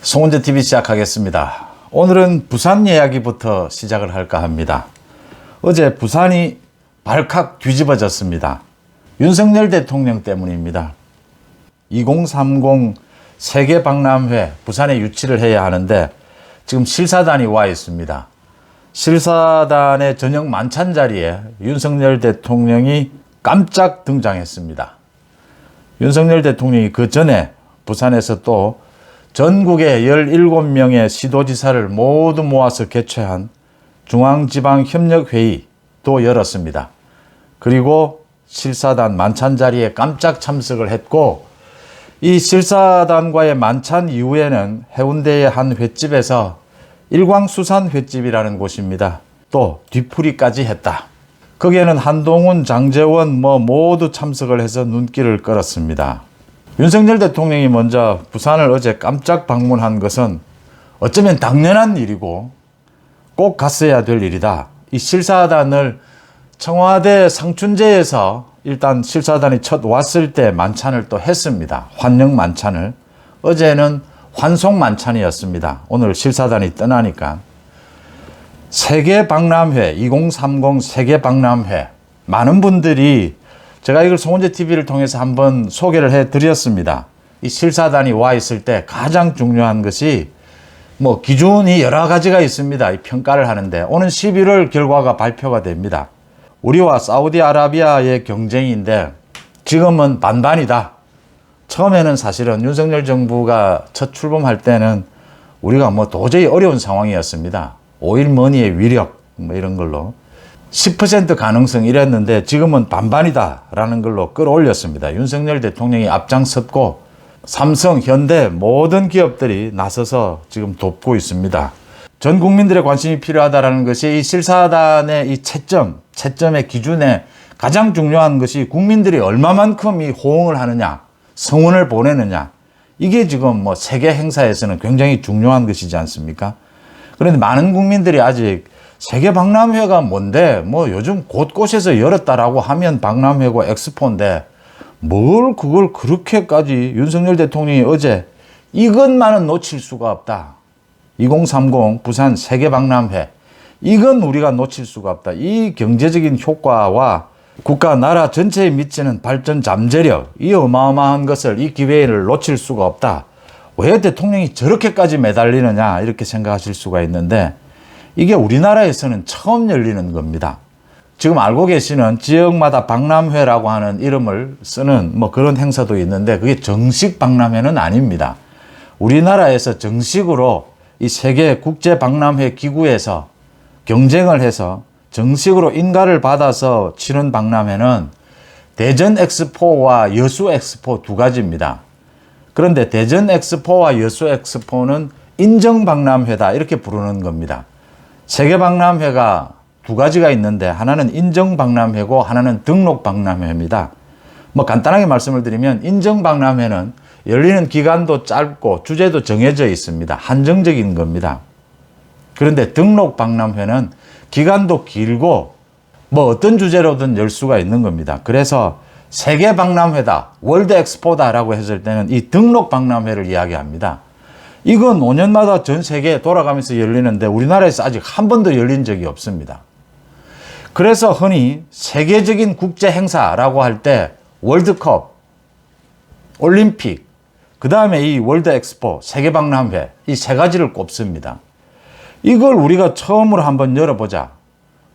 송은재TV 시작하겠습니다. 오늘은 부산 이야기부터 시작을 할까 합니다. 어제 부산이 발칵 뒤집어졌습니다. 윤석열 대통령 때문입니다. 2030 세계박람회 부산에 유치를 해야 하는데 지금 실사단이 와 있습니다. 실사단의 저녁 만찬 자리에 윤석열 대통령이 깜짝 등장했습니다. 윤석열 대통령이 그 전에 부산에서 또 전국의 17명의 시도지사를 모두 모아서 개최한 중앙지방협력회의도 열었습니다. 그리고 실사단 만찬 자리에 깜짝 참석을 했고, 이 실사단과의 만찬 이후에는 해운대의 한 횟집에서 일광수산 횟집이라는 곳입니다. 또 뒤풀이까지 했다. 거기에는 한동훈, 장제원 모두 참석을 해서 눈길을 끌었습니다. 윤석열 대통령이 먼저 부산을 어제 깜짝 방문한 것은 어쩌면 당연한 일이고 꼭 갔어야 될 일이다. 이 실사단을 청와대 상춘제에서 일단 실사단이 첫 왔을 때 만찬을 또 했습니다. 환영 만찬을. 어제는 환송 만찬이었습니다. 오늘 실사단이 떠나니까. 세계박람회, 2030 세계박람회. 많은 분들이 제가 이걸 송은재TV를 통해서 한번 소개를 해드렸습니다. 이 실사단이 와 있을 때 가장 중요한 것이 기준이 여러 가지가 있습니다. 이 평가를 하는데 오는 11월 결과가 발표가 됩니다. 우리와 사우디아라비아의 경쟁인데 지금은 반반이다. 처음에는 사실은 윤석열 정부가 첫 출범할 때는 우리가 도저히 어려운 상황이었습니다. 오일머니의 위력 이런 걸로 10% 가능성 이랬는데 지금은 반반이다라는 걸로 끌어올렸습니다. 윤석열 대통령이 앞장섰고 삼성, 현대 모든 기업들이 나서서 지금 돕고 있습니다. 전 국민들의 관심이 필요하다는 것이 이 실사단의 이 채점의 기준에 가장 중요한 것이 국민들이 얼마만큼 이 호응을 하느냐, 성원을 보내느냐. 이게 지금 세계 행사에서는 굉장히 중요한 것이지 않습니까? 그런데 많은 국민들이 아직 세계박람회가 뭔데 요즘 곳곳에서 열었다라고 하면 박람회고 엑스포인데 뭘 그걸 그렇게까지 윤석열 대통령이 어제 이것만은 놓칠 수가 없다. 2030 부산 세계박람회 이건 우리가 놓칠 수가 없다. 이 경제적인 효과와 국가 나라 전체에 미치는 발전 잠재력 이 어마어마한 것을 이 기회를 놓칠 수가 없다. 왜 대통령이 저렇게까지 매달리느냐 이렇게 생각하실 수가 있는데 이게 우리나라에서는 처음 열리는 겁니다. 지금 알고 계시는 지역마다 박람회라고 하는 이름을 쓰는 그런 행사도 있는데 그게 정식 박람회는 아닙니다. 우리나라에서 정식으로 이 세계 국제 박람회 기구에서 경쟁을 해서 정식으로 인가를 받아서 치른 박람회는 대전 엑스포와 여수 엑스포 두 가지입니다. 그런데 대전 엑스포와 여수 엑스포는 인정 박람회다 이렇게 부르는 겁니다. 세계박람회가 두 가지가 있는데 하나는 인정박람회고 하나는 등록박람회입니다. 간단하게 말씀을 드리면 인정박람회는 열리는 기간도 짧고 주제도 정해져 있습니다. 한정적인 겁니다. 그런데 등록박람회는 기간도 길고 어떤 주제로든 열 수가 있는 겁니다. 그래서 세계박람회다, 월드엑스포다라고 했을 때는 이 등록박람회를 이야기합니다. 이건 5년마다 전 세계에 돌아가면서 열리는데 우리나라에서 아직 한 번도 열린 적이 없습니다. 그래서 흔히 세계적인 국제 행사라고 할 때 월드컵, 올림픽, 그 다음에 이 월드 엑스포, 세계박람회 이 세 가지를 꼽습니다. 이걸 우리가 처음으로 한번 열어보자.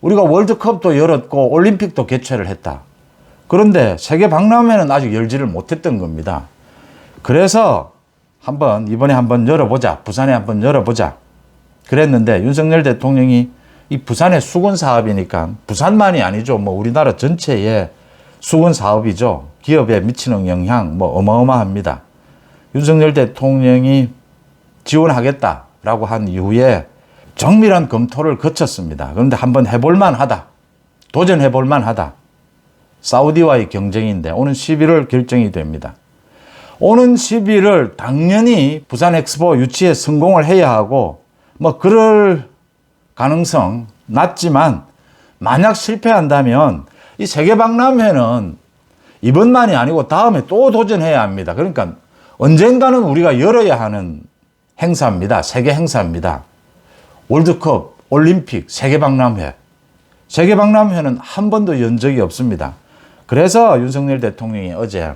우리가 월드컵도 열었고 올림픽도 개최를 했다. 그런데 세계박람회는 아직 열지를 못했던 겁니다. 그래서 이번에 한번 열어보자. 부산에 한번 열어보자. 그랬는데 윤석열 대통령이 이 부산의 수군 사업이니까 부산만이 아니죠. 우리나라 전체의 수군 사업이죠. 기업에 미치는 영향 어마어마합니다. 윤석열 대통령이 지원하겠다라고 한 이후에 정밀한 검토를 거쳤습니다. 그런데 한번 해볼만 하다. 도전해볼만 하다. 사우디와의 경쟁인데 오는 11월 결정이 됩니다. 오는 11월 당연히 부산 엑스포 유치에 성공을 해야 하고 그럴 가능성 낮지만 만약 실패한다면 이 세계박람회는 이번만이 아니고 다음에 또 도전해야 합니다. 그러니까 언젠가는 우리가 열어야 하는 행사입니다. 세계 행사입니다. 월드컵, 올림픽, 세계박람회. 세계박람회는 한 번도 연 적이 없습니다. 그래서 윤석열 대통령이 어제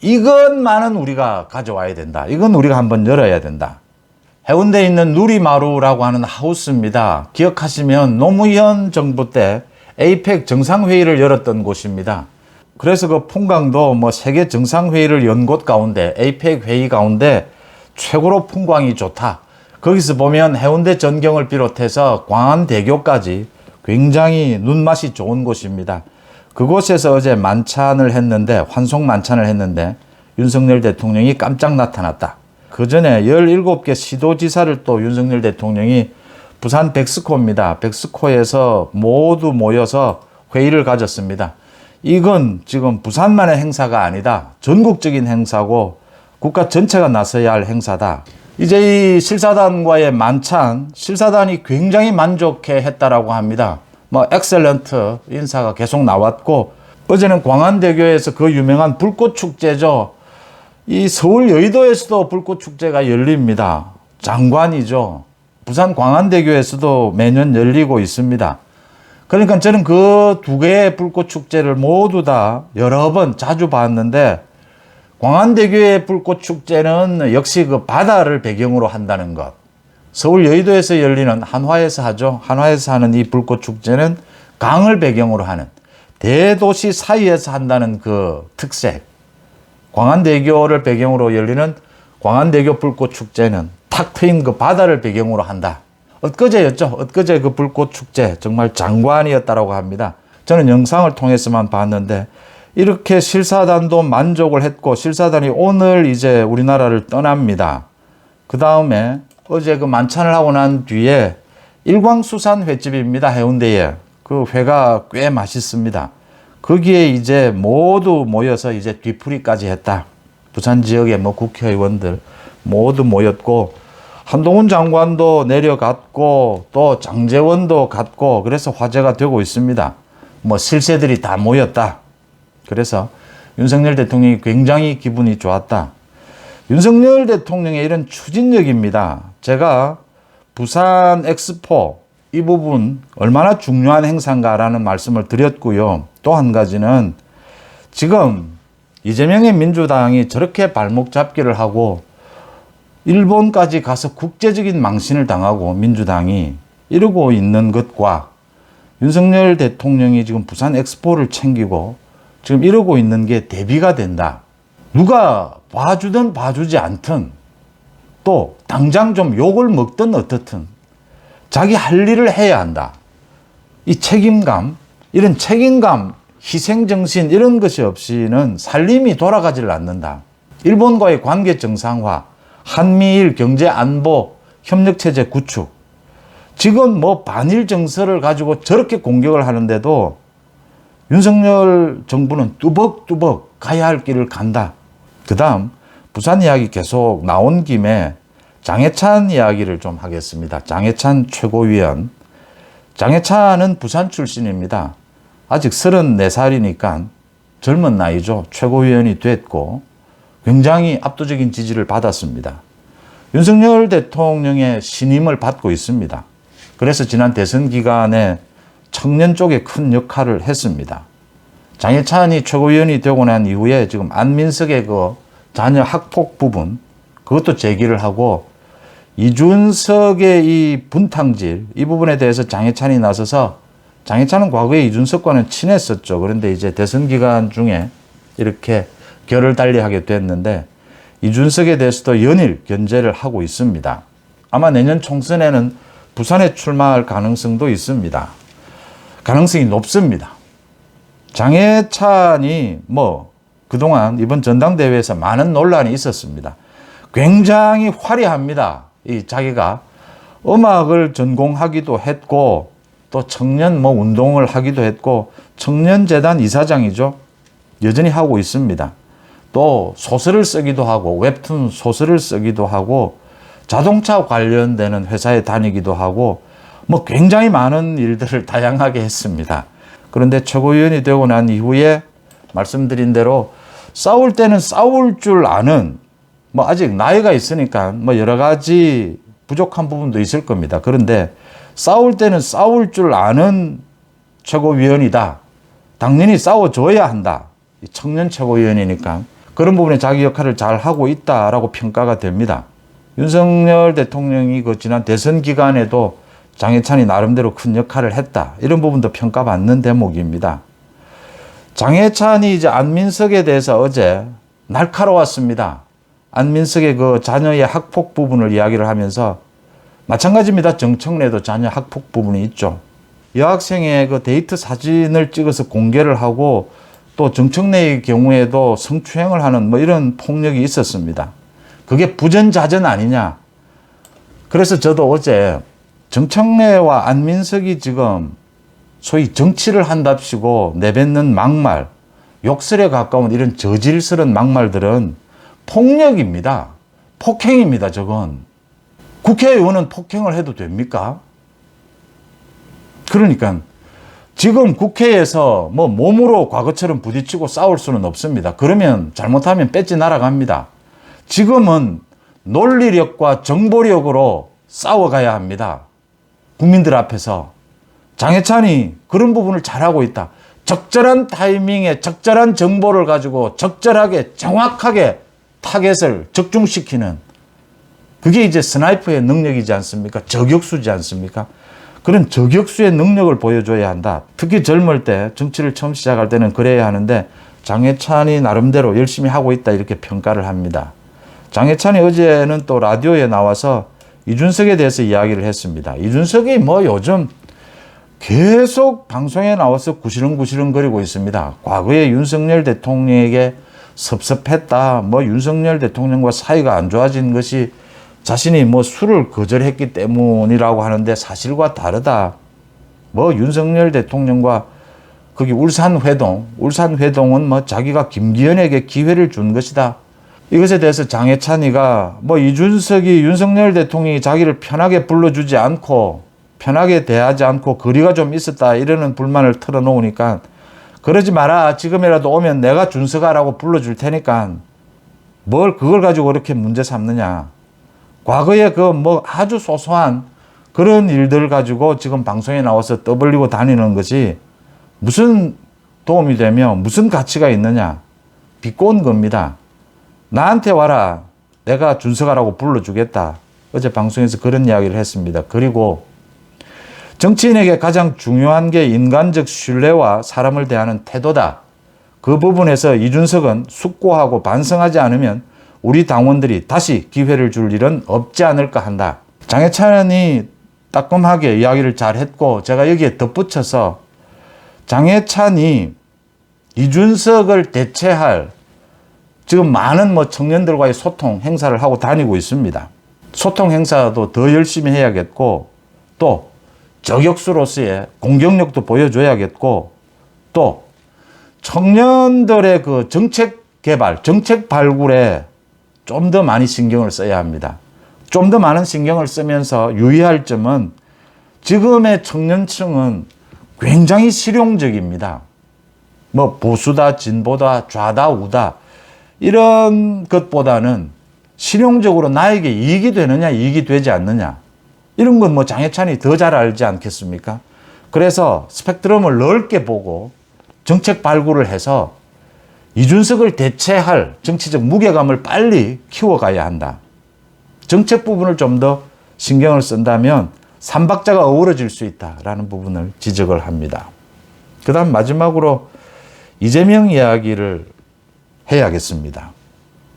이것만은 우리가 가져와야 된다. 이건 우리가 한번 열어야 된다. 해운대에 있는 누리마루라고 하는 하우스입니다. 기억하시면 노무현 정부 때 에이펙 정상회의를 열었던 곳입니다. 그래서 그 풍광도 뭐 세계 정상회의를 연 곳 가운데 에이펙 회의 가운데 최고로 풍광이 좋다. 거기서 보면 해운대 전경을 비롯해서 광안대교까지 굉장히 눈맛이 좋은 곳입니다. 그곳에서 어제 만찬을 했는데 환송 만찬을 했는데 윤석열 대통령이 깜짝 나타났다. 그 전에 17개 시도지사를 또 윤석열 대통령이 부산 백스코입니다. 백스코에서 모두 모여서 회의를 가졌습니다. 이건 지금 부산만의 행사가 아니다. 전국적인 행사고 국가 전체가 나서야 할 행사다. 이제 이 실사단과의 만찬, 실사단이 굉장히 만족해 했다라고 합니다. 뭐 엑셀런트 인사가 계속 나왔고 어제는 광안대교에서 그 유명한 불꽃축제죠. 이 서울 여의도에서도 불꽃축제가 열립니다. 장관이죠. 부산 광안대교에서도 매년 열리고 있습니다. 그러니까 저는 그 두 개의 불꽃축제를 모두 다 여러 번 자주 봤는데 광안대교의 불꽃축제는 역시 그 바다를 배경으로 한다는 것. 서울 여의도에서 열리는 한화에서 하죠. 한화에서 하는 이 불꽃축제는 강을 배경으로 하는 대도시 사이에서 한다는 그 특색. 광안대교를 배경으로 열리는 광안대교 불꽃축제는 탁 트인 그 바다를 배경으로 한다. 엊그제였죠. 엊그제 그 불꽃축제 정말 장관이었다라고 합니다. 저는 영상을 통해서만 봤는데 이렇게 실사단도 만족을 했고 실사단이 오늘 이제 우리나라를 떠납니다. 그 다음에 어제 그 만찬을 하고 난 뒤에 일광수산 횟집입니다. 해운대에. 그 회가 꽤 맛있습니다. 거기에 이제 모두 모여서 이제 뒤풀이까지 했다. 부산 지역의 뭐 국회의원들 모두 모였고 한동훈 장관도 내려갔고 또 장제원도 갔고 그래서 화제가 되고 있습니다. 뭐 실세들이 다 모였다. 그래서 윤석열 대통령이 굉장히 기분이 좋았다. 윤석열 대통령의 이런 추진력입니다. 제가 부산 엑스포 이 부분 얼마나 중요한 행사인가라는 말씀을 드렸고요. 또 한 가지는 지금 이재명의 민주당이 저렇게 발목 잡기를 하고 일본까지 가서 국제적인 망신을 당하고 민주당이 이러고 있는 것과 윤석열 대통령이 지금 부산 엑스포를 챙기고 지금 이러고 있는 게 대비가 된다. 누가 봐주든 봐주지 않든 또 당장 좀 욕을 먹든 어떻든 자기 할 일을 해야 한다. 이 책임감, 이런 책임감, 희생정신 이런 것이 없이는 살림이 돌아가지를 않는다. 일본과의 관계 정상화, 한미일 경제안보 협력체제 구축. 지금 뭐 반일 정서를 가지고 저렇게 공격을 하는데도 윤석열 정부는 뚜벅뚜벅 가야 할 길을 간다. 그 다음 부산 이야기 계속 나온 김에 장해찬 이야기를 좀 하겠습니다. 장해찬 최고위원. 장해찬은 부산 출신입니다. 아직 34살이니까 젊은 나이죠. 최고위원이 됐고 굉장히 압도적인 지지를 받았습니다. 윤석열 대통령의 신임을 받고 있습니다. 그래서 지난 대선 기간에 청년 쪽에 큰 역할을 했습니다. 장해찬이 최고위원이 되고 난 이후에 지금 안민석의 그 자녀 학폭 부분 그것도 제기를 하고 이준석의 이 분탕질 이 부분에 대해서 장해찬이 나서서 장해찬은 과거에 이준석과는 친했었죠. 그런데 이제 대선 기간 중에 이렇게 결을 달리하게 됐는데 이준석에 대해서도 연일 견제를 하고 있습니다. 아마 내년 총선에는 부산에 출마할 가능성도 있습니다. 가능성이 높습니다. 장해찬이 뭐 그동안 이번 전당대회에서 많은 논란이 있었습니다. 굉장히 화려합니다. 이 자기가 음악을 전공하기도 했고 또 청년 뭐 운동을 하기도 했고 청년재단 이사장이죠. 여전히 하고 있습니다. 또 소설을 쓰기도 하고 웹툰 소설을 쓰기도 하고 자동차 관련되는 회사에 다니기도 하고 뭐 굉장히 많은 일들을 다양하게 했습니다. 그런데 최고위원이 되고 난 이후에 말씀드린 대로 싸울 때는 싸울 줄 아는 뭐 아직 나이가 있으니까 뭐 여러 가지 부족한 부분도 있을 겁니다. 그런데 싸울 때는 싸울 줄 아는 최고위원이다. 당연히 싸워줘야 한다. 청년 최고위원이니까 그런 부분에 자기 역할을 잘 하고 있다라고 평가가 됩니다. 윤석열 대통령이 그 지난 대선 기간에도 장해찬이 나름대로 큰 역할을 했다. 이런 부분도 평가받는 대목입니다. 장해찬이 이제 안민석에 대해서 어제 날카로웠습니다. 안민석의 그 자녀의 학폭 부분을 이야기를 하면서 마찬가지입니다. 정청래도 자녀 학폭 부분이 있죠. 여학생의 그 데이트 사진을 찍어서 공개를 하고 또 정청래의 경우에도 성추행을 하는 뭐 이런 폭력이 있었습니다. 그게 부전자전 아니냐. 그래서 저도 어제 정청래와 안민석이 지금 소위 정치를 한답시고 내뱉는 막말, 욕설에 가까운 이런 저질스러운 막말들은 폭력입니다. 폭행입니다. 저건. 국회의원은 폭행을 해도 됩니까? 그러니까 지금 국회에서 뭐 몸으로 과거처럼 부딪히고 싸울 수는 없습니다. 그러면 잘못하면 배지 날아갑니다. 지금은 논리력과 정보력으로 싸워가야 합니다. 국민들 앞에서. 장해찬이 그런 부분을 잘하고 있다. 적절한 타이밍에 적절한 정보를 가지고 적절하게 정확하게 타겟을 적중시키는 그게 이제 스나이퍼의 능력이지 않습니까? 저격수지 않습니까? 그런 저격수의 능력을 보여줘야 한다. 특히 젊을 때 정치를 처음 시작할 때는 그래야 하는데 장해찬이 나름대로 열심히 하고 있다 이렇게 평가를 합니다. 장해찬이 어제는 또 라디오에 나와서 이준석에 대해서 이야기를 했습니다. 이준석이 뭐 요즘 계속 방송에 나와서 구시렁구시렁 거리고 있습니다. 과거에 윤석열 대통령에게 섭섭했다. 뭐 윤석열 대통령과 사이가 안 좋아진 것이 자신이 뭐 술을 거절했기 때문이라고 하는데 사실과 다르다. 뭐 윤석열 대통령과 거기 울산회동은 뭐 자기가 김기현에게 기회를 준 것이다. 이것에 대해서 장해찬이가 뭐 이준석이 윤석열 대통령이 자기를 편하게 불러주지 않고 편하게 대하지 않고 거리가 좀 있었다 이러는 불만을 털어놓으니까 그러지 마라. 지금이라도 오면 내가 준석아라고 불러줄 테니까 뭘 그걸 가지고 그렇게 문제 삼느냐. 과거에 그 뭐 아주 소소한 그런 일들 가지고 지금 방송에 나와서 떠벌리고 다니는 것이 무슨 도움이 되며 무슨 가치가 있느냐. 비꼰 겁니다. 나한테 와라. 내가 준석아라고 불러주겠다. 어제 방송에서 그런 이야기를 했습니다. 그리고 정치인에게 가장 중요한 게 인간적 신뢰와 사람을 대하는 태도다. 그 부분에서 이준석은 숙고하고 반성하지 않으면 우리 당원들이 다시 기회를 줄 일은 없지 않을까 한다. 장해찬이 따끔하게 이야기를 잘했고 제가 여기에 덧붙여서 장해찬이 이준석을 대체할 지금 많은 뭐 청년들과의 소통 행사를 하고 다니고 있습니다. 소통 행사도 더 열심히 해야겠고 또 저격수로서의 공격력도 보여줘야겠고 또 청년들의 그 정책 개발, 정책 발굴에 좀 더 많이 신경을 써야 합니다. 좀 더 많은 신경을 쓰면서 유의할 점은 지금의 청년층은 굉장히 실용적입니다. 뭐 보수다, 진보다, 좌다, 우다 이런 것보다는 실용적으로 나에게 이익이 되느냐, 이익이 되지 않느냐 이런 건 뭐 장해찬이 더 잘 알지 않겠습니까? 그래서 스펙트럼을 넓게 보고 정책 발굴을 해서 이준석을 대체할 정치적 무게감을 빨리 키워가야 한다. 정책 부분을 좀 더 신경을 쓴다면 삼박자가 어우러질 수 있다라는 부분을 지적을 합니다. 그 다음 마지막으로 이재명 이야기를 해야겠습니다.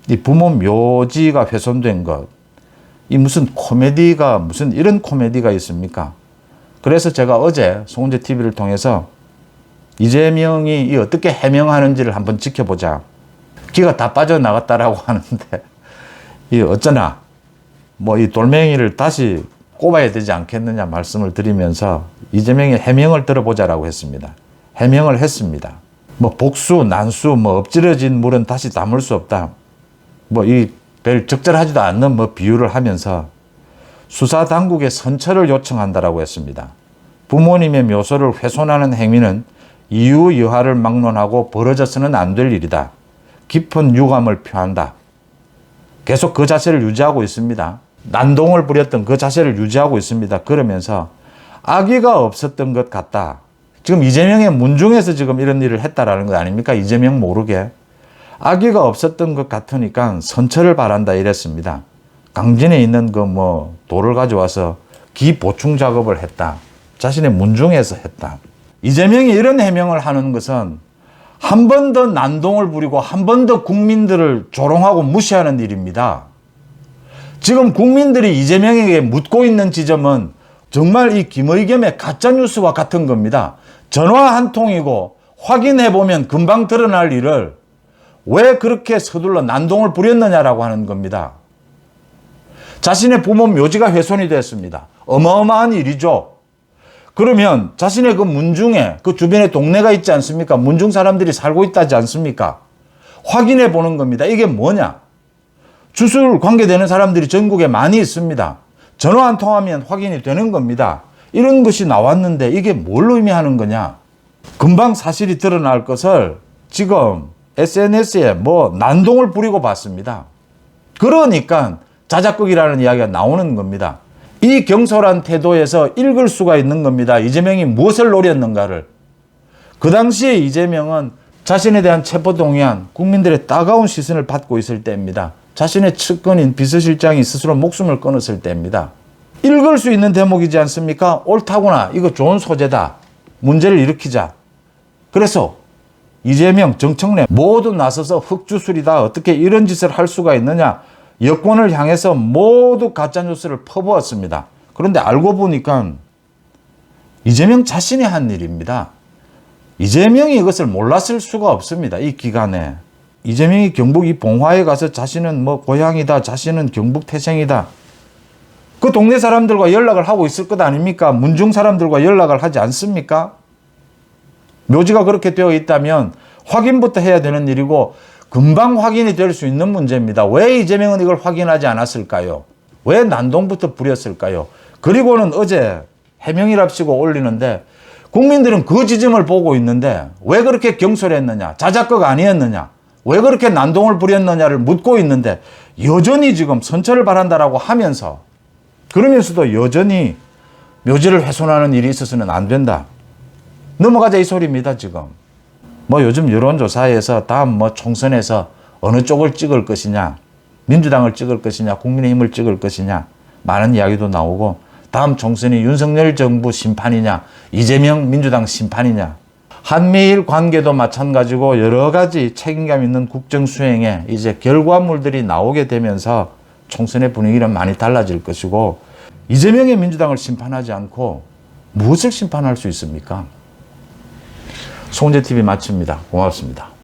이 부모 묘지가 훼손된 것, 이 무슨 코미디가 무슨 이런 코미디가 있습니까? 그래서 제가 어제 송은재 TV를 통해서 이재명이 이 어떻게 해명하는지를 한번 지켜보자. 기가 다 빠져나갔다라고 하는데 이 어쩌나 뭐 이 돌멩이를 다시 꼽아야 되지 않겠느냐 말씀을 드리면서 이재명의 해명을 들어보자라고 했습니다. 해명을 했습니다. 뭐 복수, 난수, 뭐 엎질러진 물은 다시 담을 수 없다. 뭐 이 별 적절하지도 않는 뭐 비유를 하면서 수사 당국의 선처를 요청한다라고 했습니다. 부모님의 묘소를 훼손하는 행위는 이유 여하를 막론하고 벌어져서는 안 될 일이다. 깊은 유감을 표한다. 계속 그 자세를 유지하고 있습니다. 난동을 부렸던 그 자세를 유지하고 있습니다. 그러면서 악의가 없었던 것 같다. 지금 이재명의 문중에서 지금 이런 일을 했다라는 것 아닙니까? 이재명 모르게. 악의가 없었던 것 같으니까 선처를 바란다 이랬습니다. 강진에 있는 그 돌을 가져와서 기 보충 작업을 했다. 자신의 문중에서 했다. 이재명이 이런 해명을 하는 것은 한 번 더 난동을 부리고 한 번 더 국민들을 조롱하고 무시하는 일입니다. 지금 국민들이 이재명에게 묻고 있는 지점은 정말 이 김의겸의 가짜뉴스와 같은 겁니다. 전화 한 통이고 확인해보면 금방 드러날 일을 왜 그렇게 서둘러 난동을 부렸느냐라고 하는 겁니다. 자신의 부모 묘지가 훼손이 됐습니다. 어마어마한 일이죠. 그러면 자신의 그 문중에 그 주변에 동네가 있지 않습니까? 문중 사람들이 살고 있다지 않습니까? 확인해 보는 겁니다. 이게 뭐냐? 주술 관계되는 사람들이 전국에 많이 있습니다. 전화 한 통하면 확인이 되는 겁니다. 이런 것이 나왔는데 이게 뭘 의미하는 거냐? 금방 사실이 드러날 것을 지금 SNS에 난동을 부리고 봤습니다. 그러니까 자작극이라는 이야기가 나오는 겁니다. 이 경솔한 태도에서 읽을 수가 있는 겁니다. 이재명이 무엇을 노렸는가를. 그 당시에 이재명은 자신에 대한 체포동의안, 국민들의 따가운 시선을 받고 있을 때입니다. 자신의 측근인 비서실장이 스스로 목숨을 끊었을 때입니다. 읽을 수 있는 대목이지 않습니까? 옳다구나. 이거 좋은 소재다. 문제를 일으키자. 그래서 이재명, 정청래 모두 나서서 흑주술이다. 어떻게 이런 짓을 할 수가 있느냐. 여권을 향해서 모두 가짜뉴스를 퍼부었습니다. 그런데 알고 보니까 이재명 자신이 한 일입니다. 이재명이 이것을 몰랐을 수가 없습니다. 이 기간에. 이재명이 경북 이 봉화에 가서 자신은 고향이다. 자신은 경북 태생이다. 그 동네 사람들과 연락을 하고 있을 것 아닙니까? 문중 사람들과 연락을 하지 않습니까? 묘지가 그렇게 되어 있다면 확인부터 해야 되는 일이고 금방 확인이 될 수 있는 문제입니다. 왜 이재명은 이걸 확인하지 않았을까요? 왜 난동부터 부렸을까요? 그리고는 어제 해명이랍시고 올리는데 국민들은 그 지점을 보고 있는데 왜 그렇게 경솔했느냐? 자작극 아니었느냐? 왜 그렇게 난동을 부렸느냐를 묻고 있는데 여전히 지금 선처를 바란다라고 하면서 그러면서도 여전히 묘지를 훼손하는 일이 있어서는 안 된다. 넘어가자 이 소리입니다, 지금. 요즘 여론조사에서 다음 총선에서 어느 쪽을 찍을 것이냐, 민주당을 찍을 것이냐, 국민의힘을 찍을 것이냐, 많은 이야기도 나오고, 다음 총선이 윤석열 정부 심판이냐, 이재명 민주당 심판이냐, 한미일 관계도 마찬가지고 여러 가지 책임감 있는 국정 수행에 이제 결과물들이 나오게 되면서 총선의 분위기는 많이 달라질 것이고, 이재명의 민주당을 심판하지 않고 무엇을 심판할 수 있습니까? 송은재TV 마칩니다. 고맙습니다.